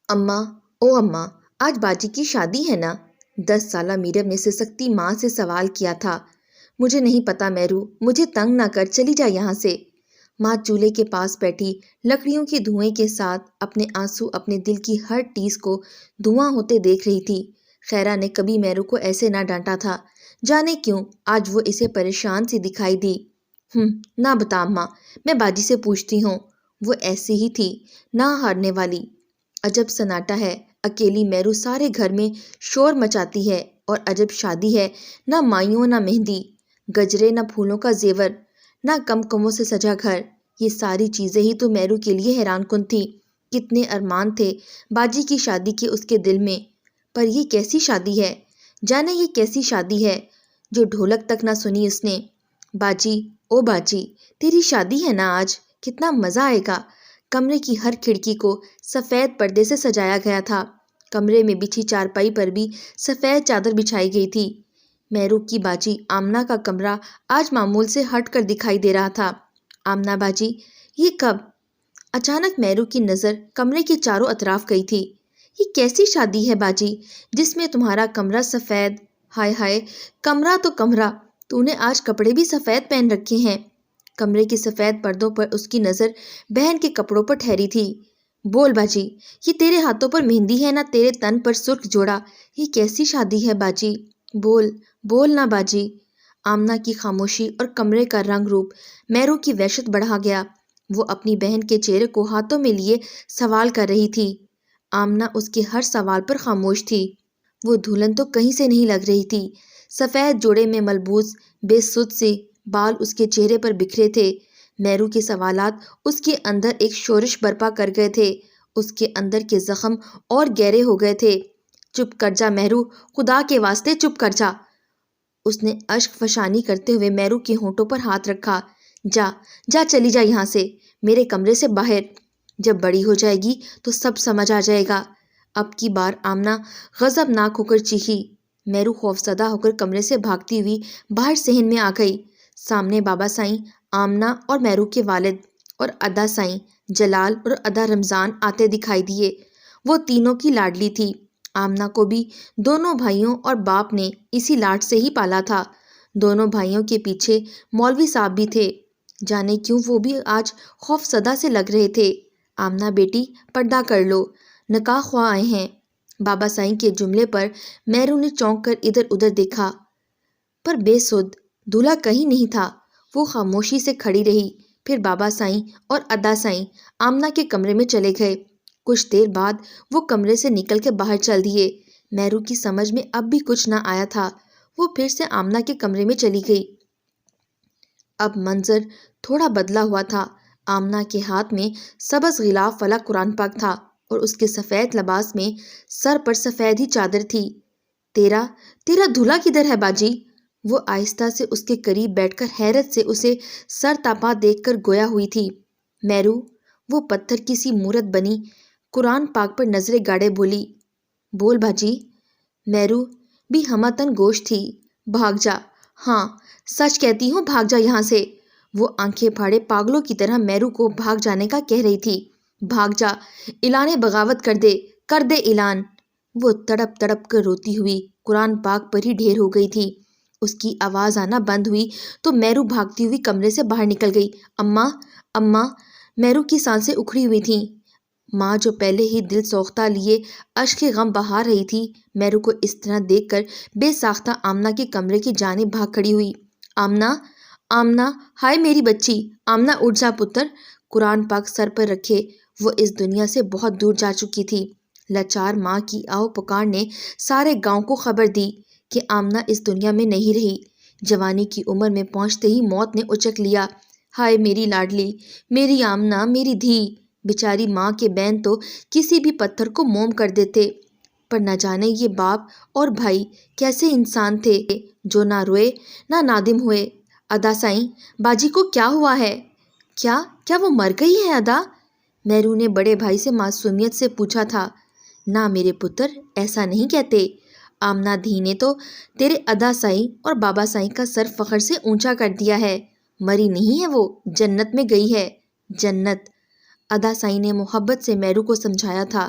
اماں، او اماں، آج باجی کی شادی ہے نا؟ 10 سالہ میرم نے سسکتی ماں سے سوال کیا تھا۔ مجھے نہیں پتا میرو، مجھے تنگ نہ کر، چلی جا یہاں سے۔ ماں چولہے کے پاس بیٹھی لکڑیوں کے دھوئیں کے ساتھ اپنے آنسو، اپنے دل کی ہر ٹیس کو دھواں ہوتے دیکھ رہی تھی۔ خیرہ نے کبھی میرو کو ایسے نہ ڈانٹا تھا، جانے کیوں آج وہ اسے پریشان سی دکھائی دی۔ نہ بتا اماں، میں باجی سے پوچھتی ہوں۔ وہ ایسی ہی تھی، نہ ہارنے والی۔ عجب سناٹا ہے، اکیلی میرو سارے گھر میں شور مچاتی ہے، اور عجب شادی ہے، نہ مائیوں نہ مہندی، گجرے نہ پھولوں کا زیور، نہ کمکموں سے سجا گھر۔ یہ ساری چیزیں ہی تو میرو کے لیے حیران کن تھی۔ کتنے ارمان تھے باجی کی شادی کے اس کے دل میں، پر یہ کیسی شادی ہے؟ جانے یہ کیسی شادی ہے جو ڈھولک تک نہ سنی اس نے۔ باجی، او باجی، تیری شادی ہے نا آج، کتنا مزہ آئے گا۔ کمرے کی ہر کھڑکی کو سفید پردے سے سجایا گیا تھا۔ کمرے میں بچھی چارپائی پر بھی سفید چادر بچھائی گئی تھی۔ میرو کی باجی آمنہ کا کمرہ آج معمول سے ہٹ کر دکھائی دے رہا تھا۔ آمنہ باجی، یہ کب؟ اچانک میرو کی نظر کمرے کے چاروں اطراف گئی تھی۔ یہ کیسی شادی ہے باجی جس میں تمہارا کمرہ سفید؟ ہائے ہائے، کمرہ تو کمرہ، تو نے آج کپڑے بھی سفید پہن رکھے ہیں۔ کمرے کے سفید پردوں پر اس کی نظر بہن کے کپڑوں پر ٹھہری تھی۔ بول باجی، یہ تیرے ہاتھوں پر مہندی ہے نہ تیرے تن پر سرخ جوڑا، یہ کیسی شادی ہے باجی؟ بول، بول نہ باجی۔ آمنہ کی خاموشی اور کمرے کا رنگ روپ میرو کی وحشت بڑھا گیا۔ وہ اپنی بہن کے چہرے کو ہاتھوں میں لیے سوال کر رہی تھی۔ آمنہ اس کے ہر سوال پر خاموش تھی۔ وہ دلہن تو کہیں سے نہیں لگ رہی تھی۔ سفید جوڑے میں ملبوس بے سدھ سے بال اس کے چہرے پر بکھرے تھے۔ میرو کے سوالات اس کے اندر ایک شورش برپا کر گئے تھے۔ اس کے اندر کے زخم اور گہرے ہو گئے تھے۔ چپ کر جا میرو، خدا کے واسطے چپ کر جا۔ اس نے اشک فشانی کرتے ہوئے میرو کے ہونٹوں پر ہاتھ رکھا۔ جا، جا چلی جا یہاں سے، میرے کمرے سے باہر۔ جب بڑی ہو جائے گی تو سب سمجھ آ جائے گا۔ اب کی بار آمنہ غضبناک ہو کر چیخی۔ میرو خوفزدہ ہو کر کمرے سے بھاگتی ہوئی باہر صحن میں آ گئی۔ سامنے بابا سائیں، آمنہ اور میرو کے والد، اور ادا سائیں جلال اور ادا رمضان آتے دکھائی دیے۔ وہ تینوں کی لاڈلی تھی۔ آمنہ کو بھی دونوں بھائیوں اور باپ نے اسی لاڈ سے ہی پالا تھا۔ دونوں بھائیوں کے پیچھے مولوی صاحب بھی تھے، جانے کیوں وہ بھی آج خوفزدہ سے لگ رہے تھے۔ آمنہ بیٹی، پردہ کر لو، نکاح خواہ آئے ہیں۔ بابا سائیں کے جملے پر میرو نے چونک کر ادھر ادھر دیکھا، پر بے سدھ دولہا کہیں نہیں تھا۔ وہ خاموشی سے کھڑی رہی۔ پھر بابا سائیں اور ادا سائیں آمنہ کے کمرے میں چلے گئے۔ کچھ دیر بعد وہ کمرے سے نکل کے باہر چل دیے۔ میرو کی سمجھ میں اب بھی کچھ نہ آیا تھا۔ وہ پھر سے آمنہ کے کمرے میں چلی گئی۔ اب منظر تھوڑا بدلا ہوا تھا۔ آمنہ کے ہاتھ میں سبز غلاف والا قرآن پاک تھا، اور اس کے سفید لباس میں سر پر سفید ہی چادر تھی۔ تیرا دولہا کدھر ہے باجی؟ وہ آہستہ سے اس کے قریب بیٹھ کر حیرت سے اسے سر تاپا دیکھ کر گویا ہوئی تھی۔ میرو، وہ پتھر کی سی مورت بنی قرآن پاک پر نظریں گاڑے بولی۔ بول باجی۔ میرو بھی ہمہ تن گوش تھی۔ بھاگ جا، ہاں سچ کہتی ہوں، بھاگ جا یہاں سے۔ وہ آنکھیں پھاڑے پاگلوں کی طرح میرو کو بھاگ جانے کا کہہ رہی تھی۔ بھاگ جا، اعلان بغاوت کر دے اعلان۔ وہ تڑپ تڑپ کر روتی ہوئی قرآن پاک پر ہی ڈھیر ہو گئی تھی۔ اس کی آواز آنا بند ہوئی تو میرو بھاگتی ہوئی کمرے سے باہر نکل گئی۔ اماں، اماں، میرو کی سانسیں اکھڑی ہوئی تھیں۔ ماں جو پہلے ہی دل سوختہ لیے اشک غم بہا رہی تھی، میرو کو اس طرح دیکھ کر بے ساختہ آمنہ کے کمرے کی جانب بھاگ کھڑی ہوئی۔ آمنہ، آمنہ، ہائے میری بچی، آمنہ اٹھ جا پتر۔ قرآن پاک سر پر رکھے وہ اس دنیا سے بہت دور جا چکی تھی۔ لاچار ماں کی آہ پکار نے سارے گاؤں کو خبر دی کہ آمنہ اس دنیا میں نہیں رہی۔ جوانی کی عمر میں پہنچتے ہی موت نے اچک لیا۔ ہائے میری لاڈلی، میری آمنہ، میری دھی۔ بیچاری ماں کے بین تو کسی بھی پتھر کو موم کر دیتے، پر نہ جانے یہ باپ اور بھائی کیسے انسان تھے جو نہ روئے نہ نادم ہوئے۔ ادا سائیں، باجی کو کیا ہوا ہے؟ کیا وہ مر گئی ہے ادا؟ میرو نے بڑے بھائی سے معصومیت سے پوچھا تھا۔ نہ میرے پتر، ایسا نہیں کہتے۔ آمنہ دھی نے تو تیرے ادا سائیں اور بابا سائیں کا سر فخر سے اونچا کر دیا ہے۔ مری نہیں ہے وہ، جنت میں گئی ہے، جنت۔ ادا سائیں نے محبت سے میرو کو سمجھایا تھا۔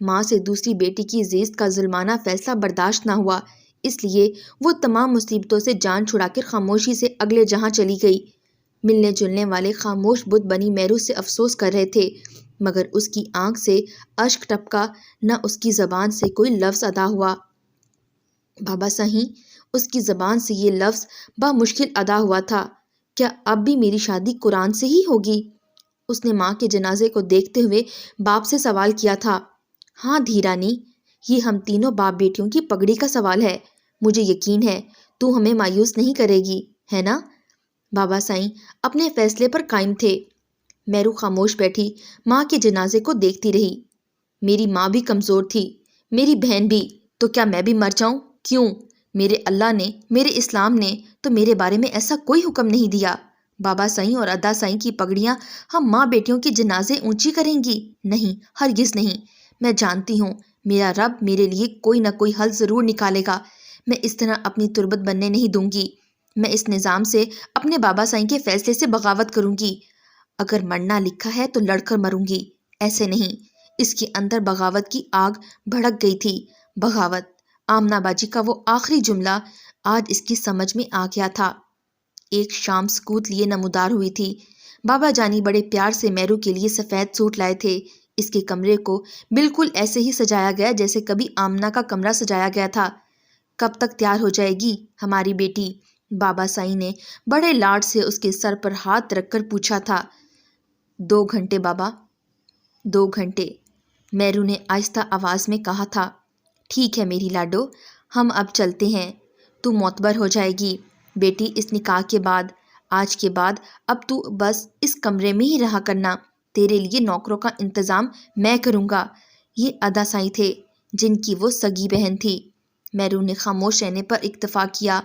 ماں سے دوسری بیٹی کی زیست کا ظلمانہ فیصلہ برداشت نہ ہوا، اس لیے وہ تمام مصیبتوں سے جان چھڑا کر خاموشی سے اگلے جہاں چلی گئی۔ ملنے جلنے والے خاموش بت بنی میرو سے افسوس کر رہے تھے، مگر اس کی آنکھ سے اشک ٹپکا، نہ اس کی زبان سے کوئی لفظ ادا ہوا۔ بابا سائیں، اس کی زبان سے یہ لفظ بامشکل ادا ہوا تھا، کیا اب بھی میری شادی قرآن سے ہی ہوگی؟ اس نے ماں کے جنازے کو دیکھتے ہوئے باپ سے سوال کیا تھا۔ ہاں دھیرانی، یہ ہم تینوں باپ بیٹیوں کی پگڑی کا سوال ہے۔ مجھے یقین ہے تو ہمیں مایوس نہیں کرے گی، ہے نا؟ بابا سائیں اپنے فیصلے پر قائم تھے۔ میرو خاموش بیٹھی ماں کے جنازے کو دیکھتی رہی۔ میری ماں بھی کمزور تھی، میری بہن بھی، تو کیا میں بھی مر جاؤں؟ کیوں؟ میرے اللہ نے، میرے اسلام نے تو میرے بارے میں ایسا کوئی حکم نہیں دیا۔ بابا سائیں اور ادا سائیں کی پگڑیاں ہم ماں بیٹیوں کے جنازے اونچی کریں گی؟ نہیں، ہرگز نہیں۔ میں جانتی ہوں میرا رب میرے لیے کوئی نہ کوئی حل ضرور نکالے گا۔ میں اس طرح اپنی تربت بننے نہیں دوں گی۔ میں اس نظام سے، اپنے بابا سائیں کے فیصلے سے بغاوت کروں گی۔ اگر مرنا لکھا ہے تو لڑ کر مروں گی، ایسے نہیں۔ اس کے اندر بغاوت کی آگ بھڑک گئی تھی۔ بغاوت، آمنہ باجی کا وہ آخری جملہ آج اس کی سمجھ میں آ گیا تھا۔ ایک شام سکوت لیے نمودار ہوئی تھی۔ بابا جانی بڑے پیار سے میرو کے لیے سفید سوٹ لائے تھے۔ اس کے کمرے کو بالکل ایسے ہی سجایا گیا جیسے کبھی آمنہ کا کمرہ سجایا گیا تھا۔ کب تک تیار ہو جائے گی ہماری بیٹی؟ بابا سائیں نے بڑے لاڈ سے اس کے سر پر ہاتھ رکھ کر پوچھا تھا۔ 2 گھنٹے بابا، 2 گھنٹے، میرو نے آہستہ آواز میں کہا تھا۔ ٹھیک ہے میری لاڈو، ہم اب چلتے ہیں۔ تو معتبر ہو جائے گی بیٹی اس نکاح کے بعد۔ آج کے بعد اب تو بس اس کمرے میں ہی رہا کرنا۔ تیرے لیے نوکروں کا انتظام میں کروں گا۔ یہ ادا سائیں تھے جن کی وہ سگی بہن تھی۔ میرو نے خاموش رہنے پر اکتفا کیا۔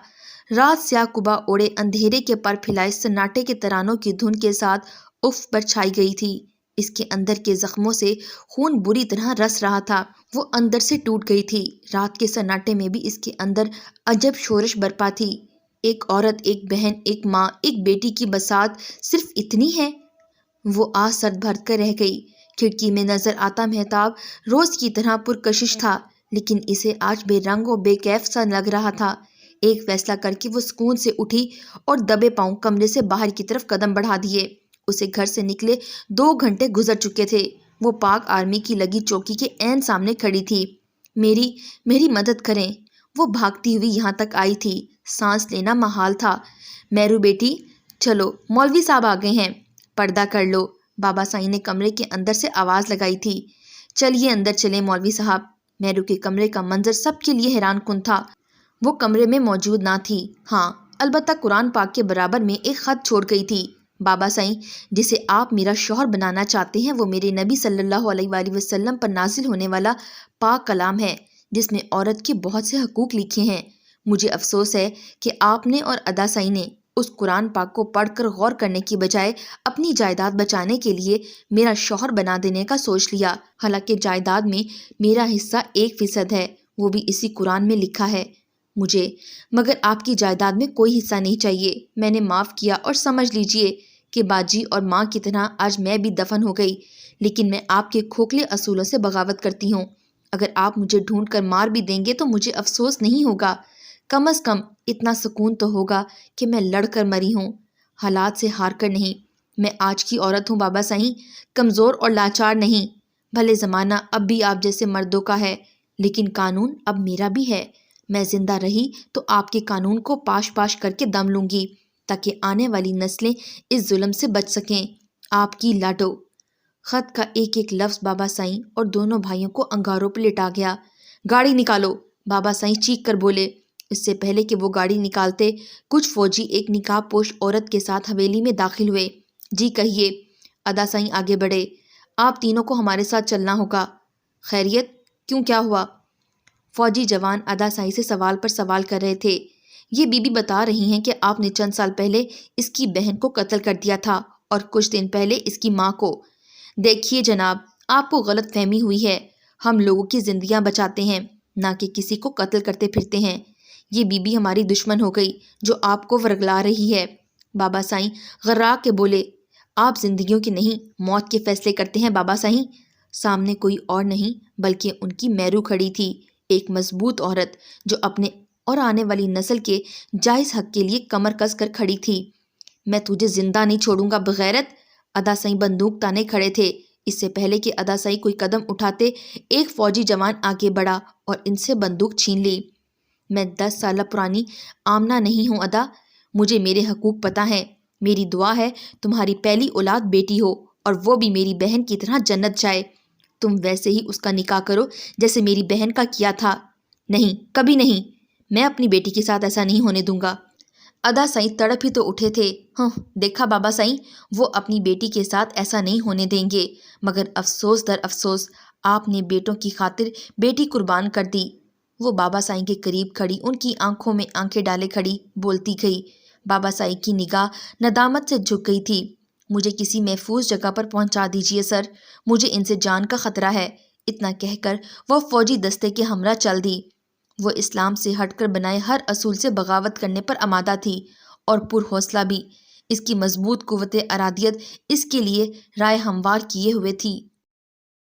رات سیاہ قبا اوڑے اندھیرے کے پر پھیلائے سناٹے کے ترانوں کی دھن کے ساتھ افق پر چھائی گئی تھی۔ اس کے اندر کے زخموں سے خون بری طرح رس رہا تھا، وہ اندر سے ٹوٹ گئی تھی۔ رات کے سناٹے میں بھی اس کے اندر عجب شورش برپا تھی۔ ایک عورت، ایک بہن، ایک ماں، ایک بیٹی کی بساط صرف اتنی ہے؟ وہ آہ سرد بھر کر رہ گئی۔ کھڑکی میں نظر آتا مہتاب روز کی طرح پرکشش تھا، لیکن اسے آج بے رنگ و بے کیف سا لگ رہا تھا۔ ایک فیصلہ کر کے وہ سکون سے اٹھی اور دبے پاؤں کمرے سے باہر کی طرف قدم بڑھا دیے۔ اسے گھر سے نکلے 2 گھنٹے گزر چکے تھے۔ وہ پاک آرمی کی لگی چوکی کے عین سامنے کھڑی تھی۔ میری مدد کریں۔ وہ بھاگتی ہوئی یہاں تک آئی تھی۔ سانس لینا محال تھا۔ میرو بیٹی، چلو مولوی صاحب آ گئے ہیں، پردہ کر لو۔ بابا سائیں نے کمرے کے اندر سے آواز لگائی تھی۔ چلیے اندر چلیں مولوی صاحب۔ میرو کے کمرے کا منظر سب کے لیے حیران کن تھا۔ وہ کمرے میں موجود نہ تھی، ہاں البتہ قرآن پاک کے برابر میں ایک خط چھوڑ گئی تھی۔ بابا سائیں، جسے آپ میرا شوہر بنانا چاہتے ہیں، وہ میرے نبی صلی اللہ علیہ وآلہ وسلم پر نازل ہونے والا پاک کلام ہے، جس میں عورت کے بہت سے حقوق لکھے ہیں۔ مجھے افسوس ہے کہ آپ نے اور ادا سائیں نے اس قرآن پاک کو پڑھ کر غور کرنے کی بجائے اپنی جائیداد بچانے کے لیے میرا شوہر بنا دینے کا سوچ لیا۔ حالانکہ جائیداد میں میرا حصہ 1% ہے، وہ بھی اسی قرآن میں لکھا ہے۔ مگر آپ کی جائیداد میں کوئی حصہ نہیں چاہیے۔ میں نے معاف کیا اور سمجھ لیجئے کہ باجی اور ماں کی طرح آج میں بھی دفن ہو گئی، لیکن میں آپ کے کھوکھلے اصولوں سے بغاوت کرتی ہوں۔ اگر آپ مجھے ڈھونڈ کر مار بھی دیں گے تو مجھے افسوس نہیں ہوگا، کم از کم اتنا سکون تو ہوگا کہ میں لڑ کر مری ہوں، حالات سے ہار کر نہیں۔ میں آج کی عورت ہوں بابا سائیں، کمزور اور لاچار نہیں۔ بھلے زمانہ اب بھی آپ جیسے مردوں کا ہے، لیکن قانون اب میرا بھی ہے۔ میں زندہ رہی تو آپ کے قانون کو پاش پاش کر کے دم لوں گی، تاکہ آنے والی نسلیں اس ظلم سے بچ سکیں۔ آپ کی لاڈو۔ خط کا ایک ایک لفظ بابا سائیں اور دونوں بھائیوں کو انگاروں پر لٹا گیا۔ گاڑی نکالو، بابا سائیں چیخ کر بولے۔ اس سے پہلے کہ وہ گاڑی نکالتے، کچھ فوجی ایک نقاب پوش عورت کے ساتھ حویلی میں داخل ہوئے۔ جی کہیے۔ ادا سائیں آگے بڑھے۔ آپ تینوں کو ہمارے ساتھ چلنا ہوگا۔ خیریت؟ کیوں، کیا ہوا؟ فوجی جوان ادا سائیں سے سوال پر سوال کر رہے تھے۔ یہ بی بی بتا رہی ہیں کہ آپ نے چند سال پہلے اس کی بہن کو قتل کر دیا تھا اور کچھ دن پہلے اس کی ماں کو۔ دیکھیے جناب، آپ کو غلط فہمی ہوئی ہے۔ ہم لوگوں کی زندگیاں بچاتے ہیں، نہ کہ کسی کو قتل کرتے پھرتے ہیں۔ یہ بی بی ہماری دشمن ہو گئی جو آپ کو ورگلا رہی ہے۔ بابا سائیں غرا کے بولے۔ آپ زندگیوں کے نہیں، موت کے فیصلے کرتے ہیں بابا سائیں۔ سامنے کوئی اور نہیں بلکہ ان کی میرو کھڑی تھی، ایک مضبوط عورت جو اپنے اور آنے والی نسل کے جائز حق کے لیے کمر کس کر کھڑی تھی۔ میں تجھے زندہ نہیں چھوڑوں گا بغیرت! ادا سائیں بندوق تانے کھڑے تھے۔ اس سے پہلے کہ ادا سائیں کوئی قدم اٹھاتے، ایک فوجی جوان آگے بڑھا اور ان سے بندوق چھین لی۔ میں 10 سالہ پرانی آمنہ نہیں ہوں ادا، مجھے میرے حقوق پتہ ہیں۔ میری دعا ہے تمہاری پہلی اولاد بیٹی ہو اور وہ بھی میری بہن کی طرح جنت جائے۔ تم ویسے ہی اس کا نکاح کرو جیسے میری بہن کا کیا تھا۔ نہیں، کبھی نہیں، میں اپنی بیٹی کے ساتھ ایسا نہیں ہونے دوں گا۔ ادا سائیں تڑپ ہی تو اٹھے تھے۔ ہاں، دیکھا بابا سائیں، وہ اپنی بیٹی کے ساتھ ایسا نہیں ہونے دیں گے، مگر افسوس در افسوس آپ نے بیٹوں کی خاطر بیٹی قربان کر دی۔ وہ بابا سائیں کے قریب کھڑی، ان کی آنکھوں میں آنکھیں ڈالے کھڑی بولتی گئی۔ بابا سائیں کی نگاہ ندامت سے جھک گئی تھی۔ مجھے کسی محفوظ جگہ پر پہنچا دیجیے سر، مجھے ان سے جان کا خطرہ ہے۔ اتنا کہہ کر وہ فوجی دستے کے ہمراہ چل دی۔ وہ اسلام سے ہٹ کر بنائے ہر اصول سے بغاوت کرنے پر آمادہ تھی اور پرحوصلہ بھی۔ اس کی مضبوط قوت ارادیت اس کے لیے رائے ہموار کیے ہوئے تھی۔